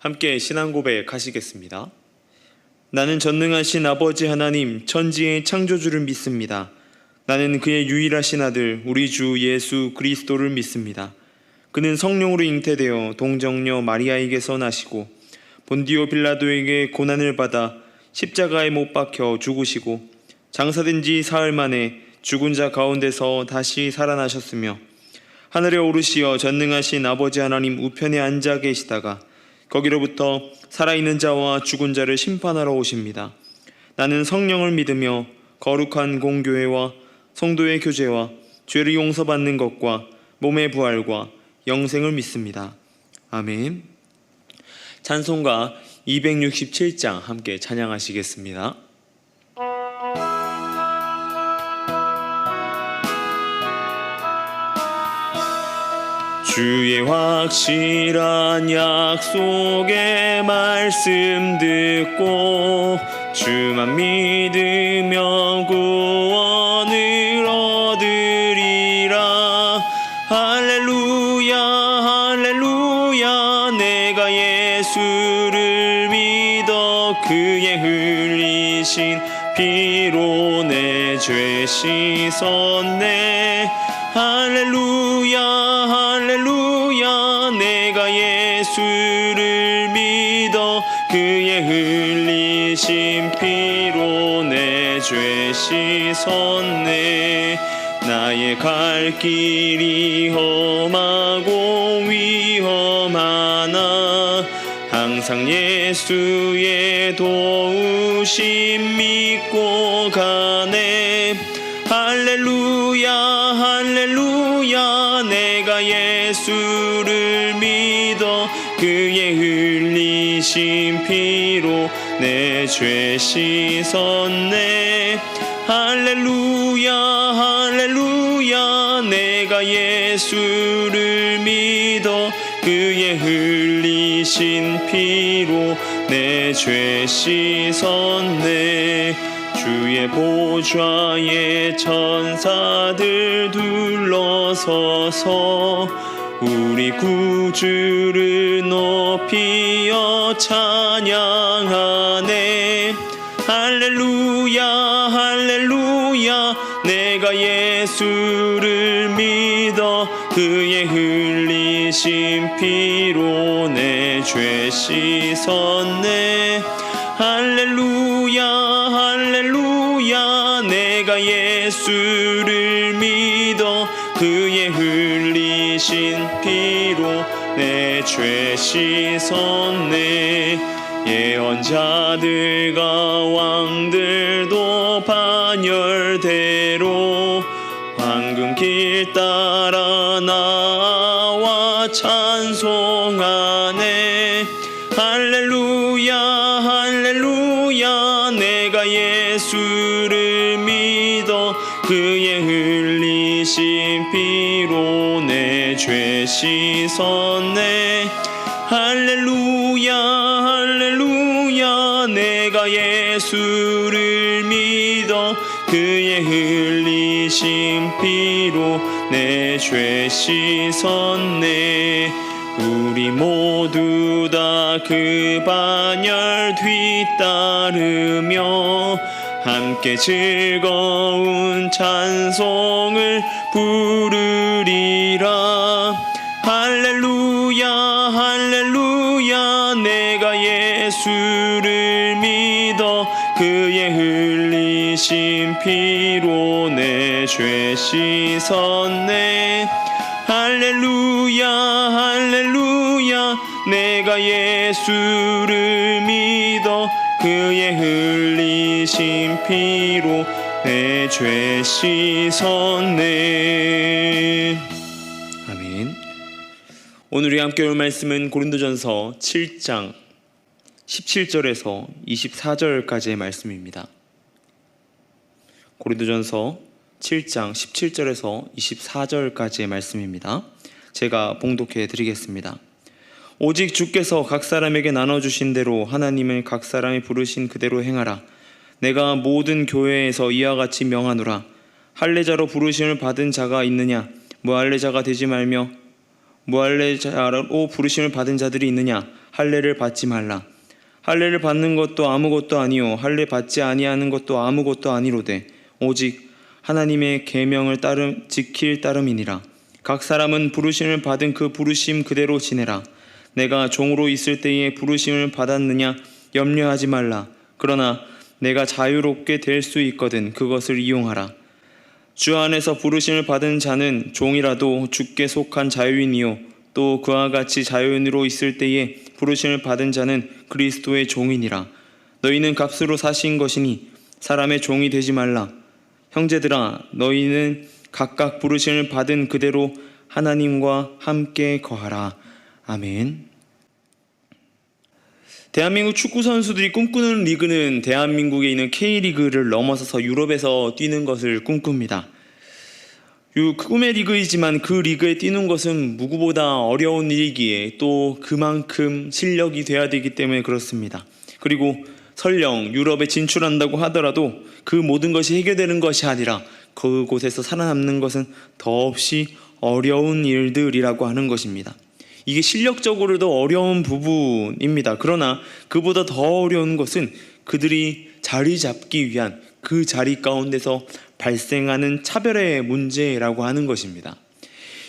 함께 신앙 고백하시겠습니다. 나는 전능하신 아버지 하나님 천지의 창조주를 믿습니다. 나는 그의 유일하신 아들 우리 주 예수 그리스도를 믿습니다. 그는 성령으로 잉태되어 동정녀 마리아에게서 나시고 본디오 빌라도에게 고난을 받아 십자가에 못 박혀 죽으시고 장사된 지 사흘 만에 죽은 자 가운데서 다시 살아나셨으며 하늘에 오르시어 전능하신 아버지 하나님 우편에 앉아 계시다가 거기로부터 살아있는 자와 죽은 자를 심판하러 오십니다. 나는 성령을 믿으며 거룩한 공교회와 성도의 교제와 죄를 용서받는 것과 몸의 부활과 영생을 믿습니다. 아멘. 찬송가 267장 함께 찬양하시겠습니다. 주의 확실한 약속의 말씀 듣고 주만 믿으며 구원을 얻으리라. 할렐루야 할렐루야 내가 예수를 믿어 그의 흘리신 피로 내 죄 씻었네. 할렐루야 할렐루야 내가 예수를 믿어 그의 흘리신 피로 내 죄 씻었네. 나의 갈 길이 험하고 위험하나 항상 예수의 도우심 믿고 가네. 할렐루야 할렐루야 내가 예수를 믿어 그의 흘리신 피로 내 죄 씻었네. 할렐루야 할렐루야 내가 예수를 믿어 그의 흘리신 피로 내 죄 씻었네. 주의 보좌에 천사들 둘러서서 우리 구주를 높이어 찬양하네. 할렐루야 할렐루야 내가 예수를 믿어 그의 흘리신 피로 내 죄 씻었네. 할렐루야 할렐루야 내가 예수를 믿어 그의 흘리신 피로 내 죄 씻었네. 예언자들과 왕들도 반열대로 황금길 따라 나와 찬송하네. 할렐루야 할렐루야 내가 예수를 믿어 그의 흘리신 피로 내 죄 씻었네. 할렐루야 할렐루야 내가 예수를 믿어 그의 흘리신 피로 내 죄 씻었네. 우리 모두 다 그 반열 뒤따르며 함께 즐거운 찬송을 부르리라. 할렐루야 할렐루야 내가 예수를 믿어 그의 흘리신 피로 내 죄 씻었네. 할렐루야 할렐루야 내가 예수를 믿어 그의 흘리신 피로 내 죄 씻었네. 아멘. 오늘 우리 함께 올 말씀은 고린도전서 7장 17절에서 24절까지의 말씀입니다. 고린도전서 7장 17절에서 24절까지의 말씀입니다. 제가 봉독해 드리겠습니다. 오직 주께서 각 사람에게 나눠주신 대로 하나님을 각 사람이 부르신 그대로 행하라. 내가 모든 교회에서 이와 같이 명하노라. 할례자로 부르심을 받은 자가 있느냐? 무할례자가 되지 말며 무할례자로 부르심을 받은 자들이 있느냐? 할례를 받지 말라. 할례를 받는 것도 아무것도 아니요 할례 받지 아니하는 것도 아무것도 아니로되 오직 하나님의 계명을 지킬 따름이니라. 각 사람은 부르심을 받은 그 부르심 그대로 지내라. 내가 종으로 있을 때에 부르심을 받았느냐 염려하지 말라. 그러나 내가 자유롭게 될 수 있거든 그것을 이용하라. 주 안에서 부르심을 받은 자는 종이라도 주께 속한 자유인이요 또 그와 같이 자유인으로 있을 때에 부르심을 받은 자는 그리스도의 종이니라. 너희는 값으로 사신 것이니 사람의 종이 되지 말라. 형제들아, 너희는 각각 부르심을 받은 그대로 하나님과 함께 거하라. 아멘. 대한민국 축구 선수들이 꿈꾸는 리그는 대한민국에 있는 K리그를 넘어서서 유럽에서 뛰는 것을 꿈꿉니다. 꿈의 리그이지만 그 리그에 뛰는 것은 무구보다 어려운 일이기에 또 그만큼 실력이 돼야 되기 때문에 그렇습니다. 그리고 설령 유럽에 진출한다고 하더라도 그 모든 것이 해결되는 것이 아니라 그곳에서 살아남는 것은 더없이 어려운 일들이라고 하는 것입니다. 이게 실력적으로도 어려운 부분입니다. 그러나 그보다 더 어려운 것은 그들이 자리 잡기 위한 그 자리 가운데서 발생하는 차별의 문제라고 하는 것입니다.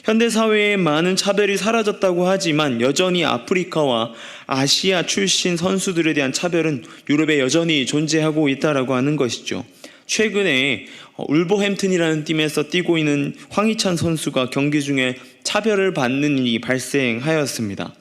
현대사회에 많은 차별이 사라졌다고 하지만 여전히 아프리카와 아시아 출신 선수들에 대한 차별은 유럽에 여전히 존재하고 있다고 하는 것이죠. 최근에 울버햄튼이라는 팀에서 뛰고 있는 황희찬 선수가 경기 중에 차별을 받는 일이 발생하였습니다.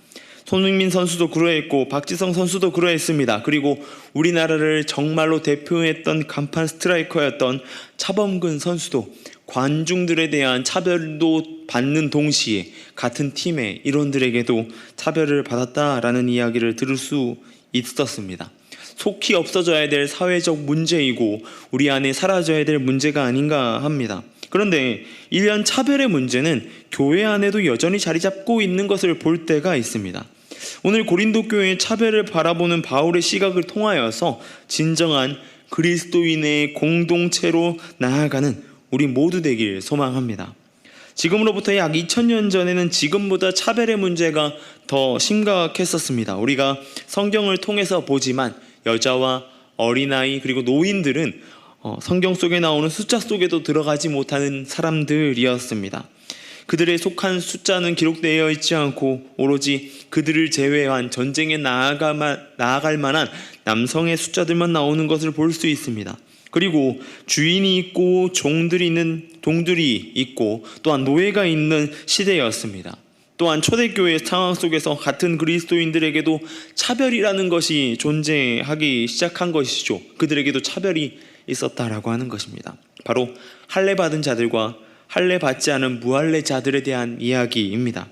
손흥민 선수도 그러했고 박지성 선수도 그러했습니다. 그리고 우리나라를 정말로 대표했던 간판 스트라이커였던 차범근 선수도 관중들에 대한 차별도 받는 동시에 같은 팀의 일원들에게도 차별을 받았다라는 이야기를 들을 수 있었습니다. 속히 없어져야 될 사회적 문제이고 우리 안에 사라져야 될 문제가 아닌가 합니다. 그런데 이러한 차별의 문제는 교회 안에도 여전히 자리 잡고 있는 것을 볼 때가 있습니다. 오늘 고린도 교회의 차별을 바라보는 바울의 시각을 통하여서 진정한 그리스도인의 공동체로 나아가는 우리 모두 되길 소망합니다. 지금으로부터 약 2000년 전에는 지금보다 차별의 문제가 더 심각했었습니다. 우리가 성경을 통해서 보지만 여자와 어린아이 그리고 노인들은 성경 속에 나오는 숫자 속에도 들어가지 못하는 사람들이었습니다. 그들의 속한 숫자는 기록되어 있지 않고 오로지 그들을 제외한 전쟁에 나아갈 만한 남성의 숫자들만 나오는 것을 볼 수 있습니다. 그리고 주인이 있고 동들이 있고 또한 노예가 있는 시대였습니다. 또한 초대교회 상황 속에서 같은 그리스도인들에게도 차별이라는 것이 존재하기 시작한 것이죠. 그들에게도 차별이 있었다라고 하는 것입니다. 바로 할례 받은 자들과 할례 받지 않은 무할례자들에 대한 이야기입니다.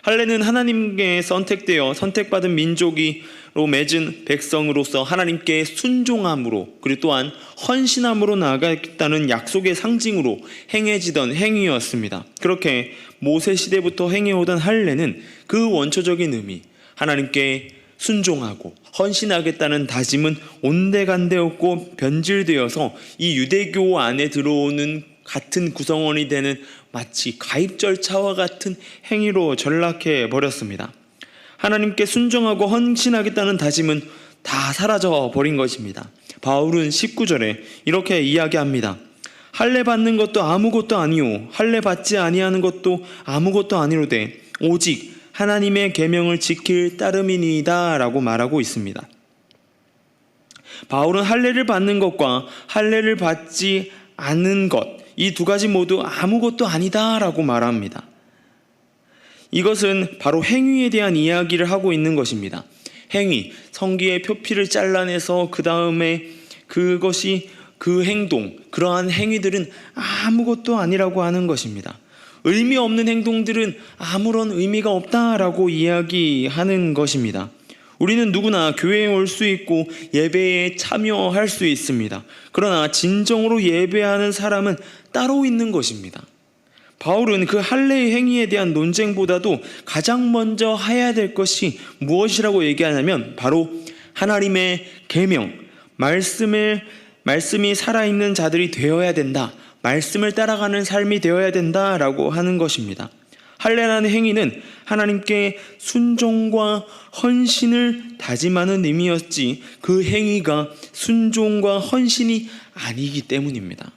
할례는 하나님께 선택받은 민족으로 맺은 백성으로서 하나님께 순종함으로 그리고 또한 헌신함으로 나아가겠다는 약속의 상징으로 행해지던 행위였습니다. 그렇게 모세 시대부터 행해오던 할례는 그 원초적인 의미, 하나님께 순종하고 헌신하겠다는 다짐은 온데간데 없고 변질되어서 이 유대교 안에 들어오는 같은 구성원이 되는 마치 가입 절차와 같은 행위로 전락해 버렸습니다. 하나님께 순종하고 헌신하겠다는 다짐은 다 사라져 버린 것입니다. 바울은 19절에 이렇게 이야기합니다. 할례 받는 것도 아무것도 아니요 할례 받지 아니하는 것도 아무것도 아니로되 오직 하나님의 계명을 지킬 따름이니이다 라고 말하고 있습니다. 바울은 할례를 받는 것과 할례를 받지 않은 것 이 두 가지 모두 아무것도 아니다라고 말합니다. 이것은 바로 행위에 대한 이야기를 하고 있는 것입니다. 행위, 성기의 표피를 잘라내서 그 다음에 그것이 그 행동, 그러한 행위들은 아무것도 아니라고 하는 것입니다. 의미 없는 행동들은 아무런 의미가 없다라고 이야기하는 것입니다. 우리는 누구나 교회에 올 수 있고 예배에 참여할 수 있습니다. 그러나 진정으로 예배하는 사람은 따로 있는 것입니다. 바울은 그 할례의 행위에 대한 논쟁보다도 가장 먼저 해야 될 것이 무엇이라고 얘기하냐면 바로 하나님의 계명, 말씀이 살아있는 자들이 되어야 된다. 말씀을 따라가는 삶이 되어야 된다라고 하는 것입니다. 할례라는 행위는 하나님께 순종과 헌신을 다짐하는 의미였지 그 행위가 순종과 헌신이 아니기 때문입니다.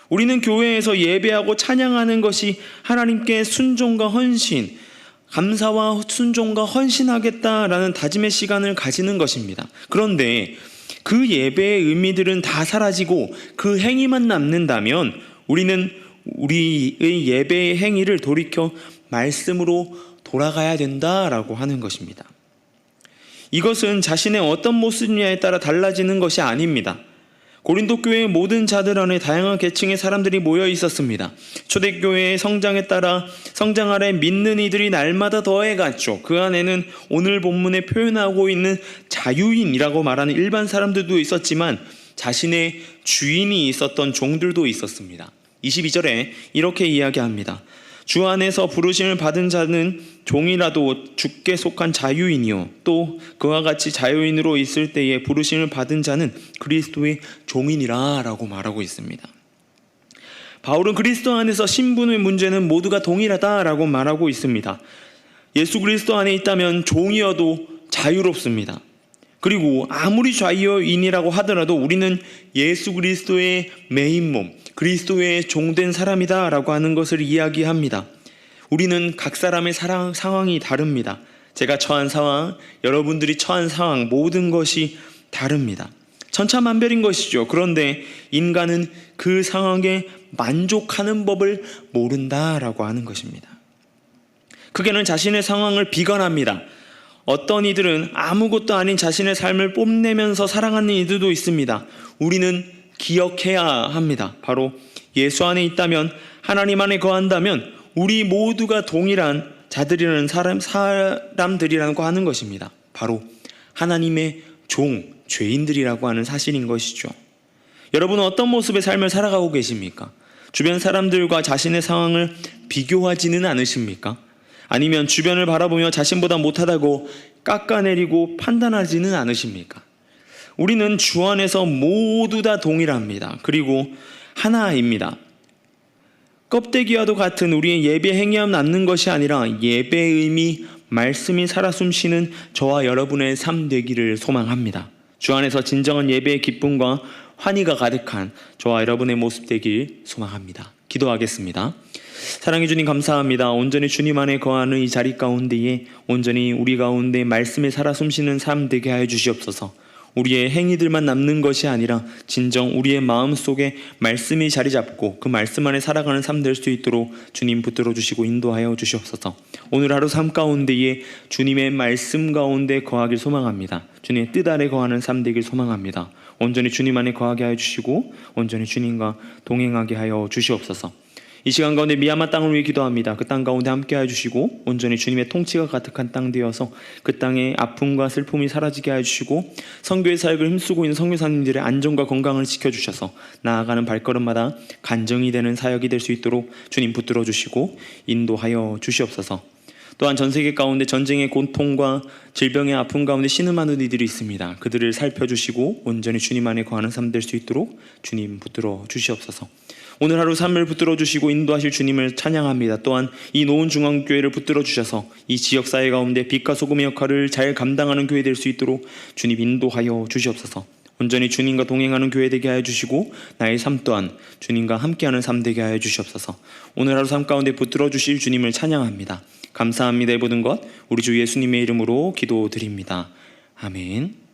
우리는 교회에서 예배하고 찬양하는 것이 하나님께 순종과 헌신, 감사와 순종과 헌신하겠다라는 다짐의 시간을 가지는 것입니다. 그런데 그 예배의 의미들은 다 사라지고 그 행위만 남는다면 우리는 우리의 예배의 행위를 돌이켜 말씀으로 돌아가야 된다라고 하는 것입니다. 이것은 자신의 어떤 모습이냐에 따라 달라지는 것이 아닙니다. 고린도 교회의 모든 자들 안에 다양한 계층의 사람들이 모여 있었습니다. 초대교회의 성장에 따라 성장 아래 믿는 이들이 날마다 더해갔죠. 그 안에는 오늘 본문에 표현하고 있는 자유인이라고 말하는 일반 사람들도 있었지만 자신의 주인이 있었던 종들도 있었습니다. 22절에 이렇게 이야기합니다. 주 안에서 부르심을 받은 자는 종이라도 주께 속한 자유인이요 또 그와 같이 자유인으로 있을 때에 부르심을 받은 자는 그리스도의 종이니라 라고 말하고 있습니다. 바울은 그리스도 안에서 신분의 문제는 모두가 동일하다라고 말하고 있습니다. 예수 그리스도 안에 있다면 종이어도 자유롭습니다. 그리고 아무리 자유인이라고 하더라도 우리는 예수 그리스도의 메인 몸, 그리스도의 종된 사람이다 라고 하는 것을 이야기합니다. 우리는 각 사람의 상황이 다릅니다. 제가 처한 상황, 여러분들이 처한 상황, 모든 것이 다릅니다. 천차만별인 것이죠. 그런데 인간은 그 상황에 만족하는 법을 모른다라고 하는 것입니다. 그게는 자신의 상황을 비관합니다. 어떤 이들은 아무것도 아닌 자신의 삶을 뽐내면서 살아가는 이들도 있습니다. 우리는 기억해야 합니다. 바로 예수 안에 있다면, 하나님 안에 거한다면 우리 모두가 동일한 자들이라는 사람들이라고 하는 것입니다. 바로 하나님의 종, 죄인들이라고 하는 사실인 것이죠. 여러분은 어떤 모습의 삶을 살아가고 계십니까? 주변 사람들과 자신의 상황을 비교하지는 않으십니까? 아니면 주변을 바라보며 자신보다 못하다고 깎아내리고 판단하지는 않으십니까? 우리는 주 안에서 모두 다 동일합니다. 그리고 하나입니다. 껍데기와도 같은 우리의 예배 행위함 남는 것이 아니라 예배의 의미, 말씀이 살아 숨쉬는 저와 여러분의 삶 되기를 소망합니다. 주 안에서 진정한 예배의 기쁨과 환희가 가득한 저와 여러분의 모습 되길 소망합니다. 기도하겠습니다. 사랑해 주님 감사합니다. 온전히 주님 안에 거하는 이 자리 가운데에 온전히 우리 가운데 말씀에 살아 숨쉬는 삶 되게 하여 주시옵소서. 우리의 행위들만 남는 것이 아니라 진정 우리의 마음속에 말씀이 자리 잡고 그 말씀 안에 살아가는 삶 될 수 있도록 주님 붙들어 주시고 인도하여 주시옵소서. 오늘 하루 삶 가운데에 주님의 말씀 가운데 거하길 소망합니다. 주님의 뜻 아래 거하는 삶 되길 소망합니다. 온전히 주님 안에 거하게 하여 주시고 온전히 주님과 동행하게 하여 주시옵소서. 이 시간 가운데 미얀마 땅을 위해 기도합니다. 그 땅 가운데 함께 해주시고 온전히 주님의 통치가 가득한 땅 되어서 그 땅의 아픔과 슬픔이 사라지게 해주시고 선교의 사역을 힘쓰고 있는 선교사님들의 안전과 건강을 지켜주셔서 나아가는 발걸음마다 간증이 되는 사역이 될 수 있도록 주님 붙들어 주시고 인도하여 주시옵소서. 또한 전 세계 가운데 전쟁의 고통과 질병의 아픔 가운데 신음하는 이들이 있습니다. 그들을 살펴주시고 온전히 주님 안에 거하는 삶 될 수 있도록 주님 붙들어 주시옵소서. 오늘 하루 삶을 붙들어 주시고 인도하실 주님을 찬양합니다. 또한 이 노원중앙교회를 붙들어 주셔서 이 지역사회 가운데 빛과 소금의 역할을 잘 감당하는 교회 될 수 있도록 주님 인도하여 주시옵소서. 온전히 주님과 동행하는 교회 되게 하여 주시고 나의 삶 또한 주님과 함께하는 삶 되게 하여 주시옵소서. 오늘 하루 삶 가운데 붙들어 주실 주님을 찬양합니다. 감사합니다. 이 모든 것 우리 주 예수님의 이름으로 기도드립니다. 아멘.